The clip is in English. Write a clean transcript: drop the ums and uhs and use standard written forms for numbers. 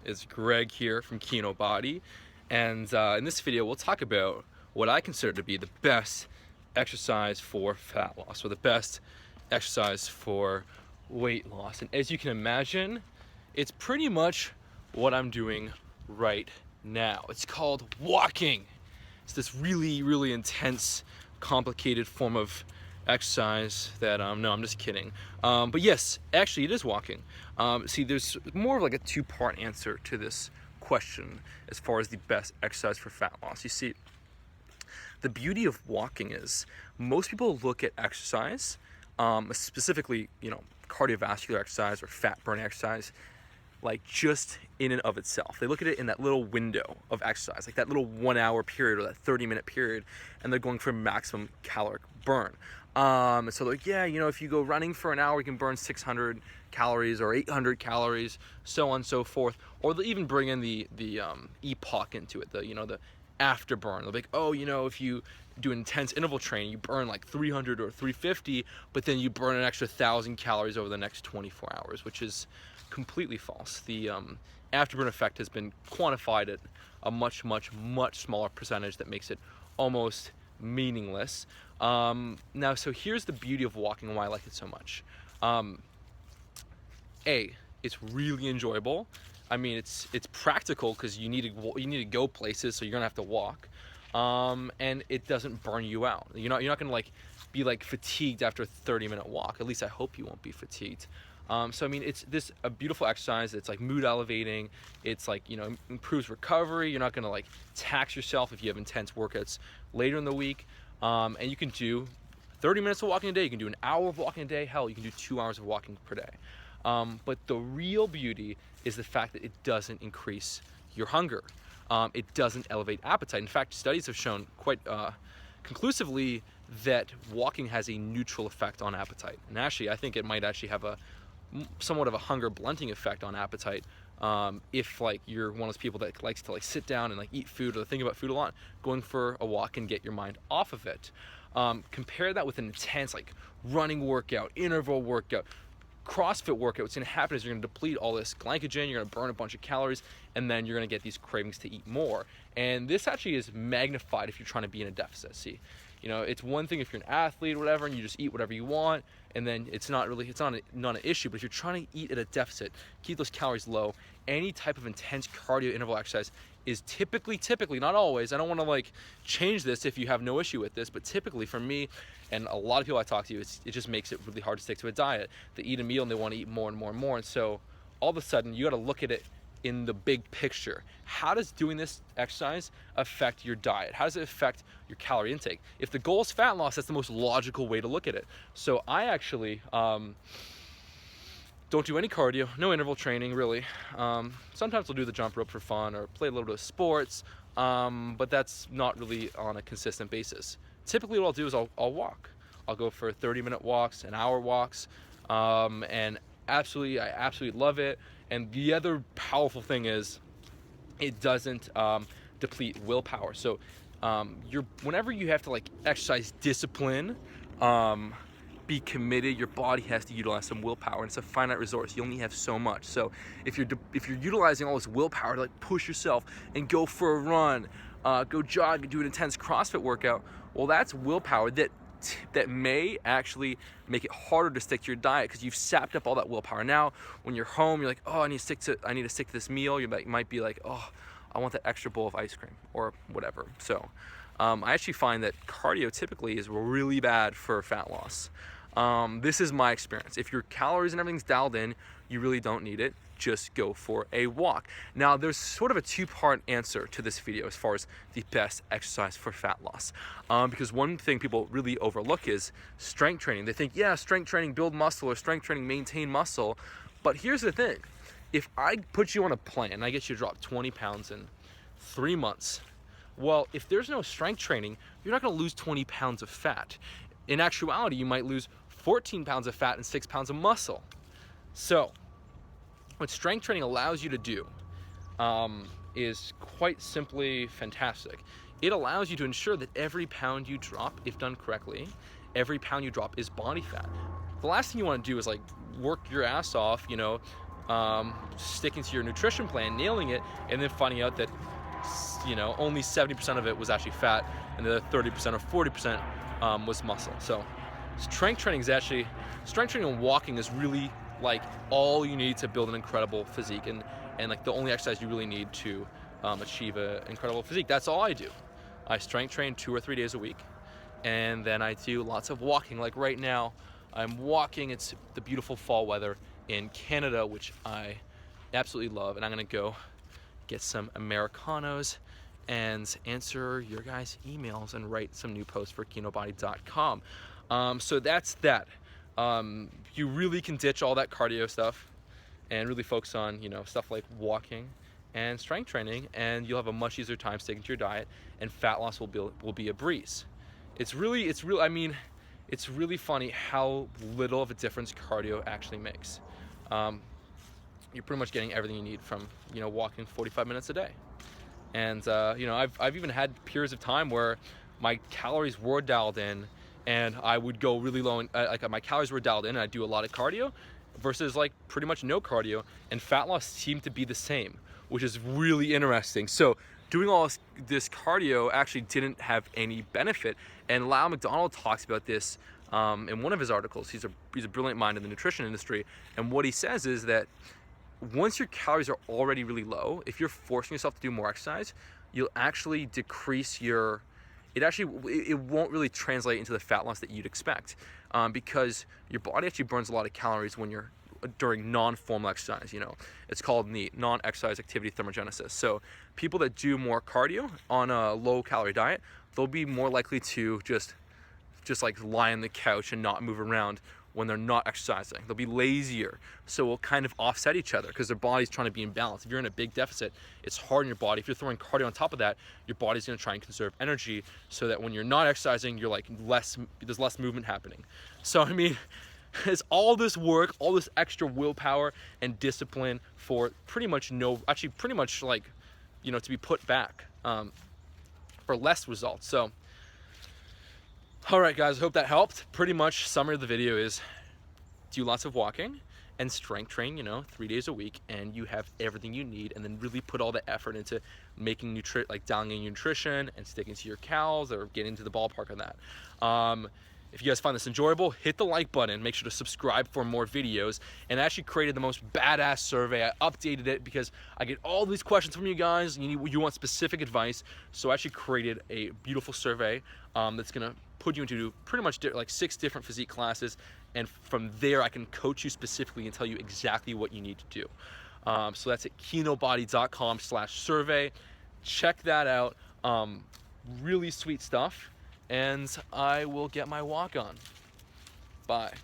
It's Greg here from Kinobody, and in this video we'll talk about what I consider to be the best exercise for fat loss, or the best exercise for weight loss. And as you can imagine, it's pretty much what I'm doing right now. It's called walking. It's this really intense, complicated form of exercise that no, I'm just kidding, but yes, actually it is walking. See, there's more of like a two-part answer to this question as far as the best exercise for fat loss. You see, the beauty of walking is most people look at exercise, specifically, cardiovascular exercise or fat burning exercise, like just in and of itself. They look at it in that little window of exercise, like that little 1 hour period or that 30-minute period, and they're going for maximum caloric burn. So they're like, yeah, if you go running for an hour, you can burn 600 calories or 800 calories, so on and so forth. Or they'll even bring in the epoch into it, the afterburn. They'll be like, oh, if you do intense interval training, you burn like 300 or 350, but then you burn an extra 1,000 calories over the next 24 hours, which is completely false. The afterburn effect has been quantified at a much smaller percentage that makes it almost meaningless. Now, so here's the beauty of walking and why I like it so much. It's really enjoyable. I mean, it's practical because you need to go places, so you're gonna have to walk, and it doesn't burn you out. You're not gonna be fatigued after a 30-minute walk. At least I hope you won't be fatigued. So I mean, it's a beautiful exercise. It's like mood elevating. It's improves recovery. You're not gonna tax yourself if you have intense workouts later in the week. And you can do 30 minutes of walking a day. You can do an hour of walking a day. Hell, you can do 2 hours of walking per day. But the real beauty is the fact that it doesn't increase your hunger. It doesn't elevate appetite. In fact, studies have shown quite conclusively that walking has a neutral effect on appetite. And actually, I think it might actually have somewhat of a hunger blunting effect on appetite. If you're one of those people that likes to sit down and eat food or think about food a lot, going for a walk can get your mind off of it. Compare that with an intense running workout, interval workout, CrossFit workout. What's going to happen is you're going to deplete all this glycogen, you're going to burn a bunch of calories, and then you're going to get these cravings to eat more. And this actually is magnified if you're trying to be in a deficit. See, it's one thing if you're an athlete or whatever and you just eat whatever you want, and then it's not an issue. But if you're trying to eat at a deficit, keep those calories low, any type of intense cardio interval exercise is typically, not always, I don't want to change this if you have no issue with this, but typically for me and a lot of people I talk to, it just makes it really hard to stick to a diet. They eat a meal and they want to eat more and more and more, and so all of a sudden you got to look at it in the big picture. How does doing this exercise affect your diet? How does it affect your calorie intake? If the goal is fat loss, that's the most logical way to look at it. So I actually don't do any cardio, no interval training really. Sometimes I'll do the jump rope for fun or play a little bit of sports, but that's not really on a consistent basis. Typically what I'll do is I'll walk. I'll go for 30-minute walks, an hour walks, and I absolutely love it. And the other powerful thing is it doesn't deplete willpower. So whenever you have to exercise discipline, be committed, your body has to utilize some willpower, and it's a finite resource. You only have so much. So if you're utilizing all this willpower to push yourself and go for a run, go jog and do an intense CrossFit workout, well, that's willpower that may actually make it harder to stick to your diet because you've sapped up all that willpower. Now when you're home, you're like, oh, I need to stick to this meal. You might be like, oh, I want that extra bowl of ice cream or whatever. So I actually find that cardio typically is really bad for fat loss. This is my experience. If your calories and everything's dialed in, you really don't need it. Just go for a walk. Now, there's sort of a two-part answer to this video as far as the best exercise for fat loss. Because one thing people really overlook is strength training. They think, yeah, strength training build muscle, or strength training maintain muscle. But here's the thing. If I put you on a plan and I get you to drop 20 pounds in 3 months, well, if there's no strength training, you're not going to lose 20 pounds of fat. In actuality, you might lose 14 pounds of fat and 6 pounds of muscle. So what strength training allows you to do is quite simply fantastic. It allows you to ensure that every pound you drop, if done correctly, every pound you drop is body fat. The last thing you want to do is work your ass off, sticking to your nutrition plan, nailing it, and then finding out that, you know, only 70% of it was actually fat, and the other 30% or 40% was muscle. So strength training and walking is really like all you need to build an incredible physique, and like the only exercise you really need to achieve an incredible physique. That's all I do. I strength train 2 or 3 days a week, and then I do lots of walking. Like right now, I'm walking. It's the beautiful fall weather in Canada, which I absolutely love, and I'm gonna go get some Americanos and answer your guys' emails and write some new posts for Kinobody.com. So that's that. You really can ditch all that cardio stuff and really focus on, you know, stuff like walking and strength training, and you'll have a much easier time sticking to your diet, and fat loss will be a breeze. It's really funny how little of a difference cardio actually makes. You're pretty much getting everything you need from, you know, walking 45 minutes a day. And you know, I've even had periods of time where my calories were dialed in, and I would go really low, and like my calories were dialed in, and I'd do a lot of cardio versus like pretty much no cardio, and fat loss seemed to be the same, which is really interesting. So doing all this cardio actually didn't have any benefit, and Lyle McDonald talks about this in one of his articles. He's a brilliant mind in the nutrition industry, and what he says is that once your calories are already really low, if you're forcing yourself to do more exercise, you'll actually decrease your, it won't really translate into the fat loss that you'd expect, because your body actually burns a lot of calories when you're during non-formal exercise. You know, it's called NEAT, non-exercise activity thermogenesis. So people that do more cardio on a low calorie diet, they'll be more likely to just like lie on the couch and not move around when they're not exercising. They'll be lazier. So we'll kind of offset each other because their body's trying to be in balance. If you're in a big deficit, it's hard on your body. If you're throwing cardio on top of that, your body's gonna try and conserve energy so that when you're not exercising, you're like there's less movement happening. So I mean, it's all this work, all this extra willpower and discipline for pretty much like, you know, to be put back for less results. So all right, guys, I hope that helped. Pretty much summary of the video is do lots of walking and strength train, you know, 3 days a week, and you have everything you need, and then really put all the effort into making dialing in your nutrition and sticking to your calories or getting into the ballpark on that. If you guys find this enjoyable, hit the like button. Make sure to subscribe for more videos. And I actually created the most badass survey. I updated it because I get all these questions from you guys. You want specific advice. So I actually created a beautiful survey that's going to put you into pretty much like 6 different physique classes. And from there, I can coach you specifically and tell you exactly what you need to do. So that's at kinobody.com/survey. Check that out. Really sweet stuff. And I will get my walk on. Bye.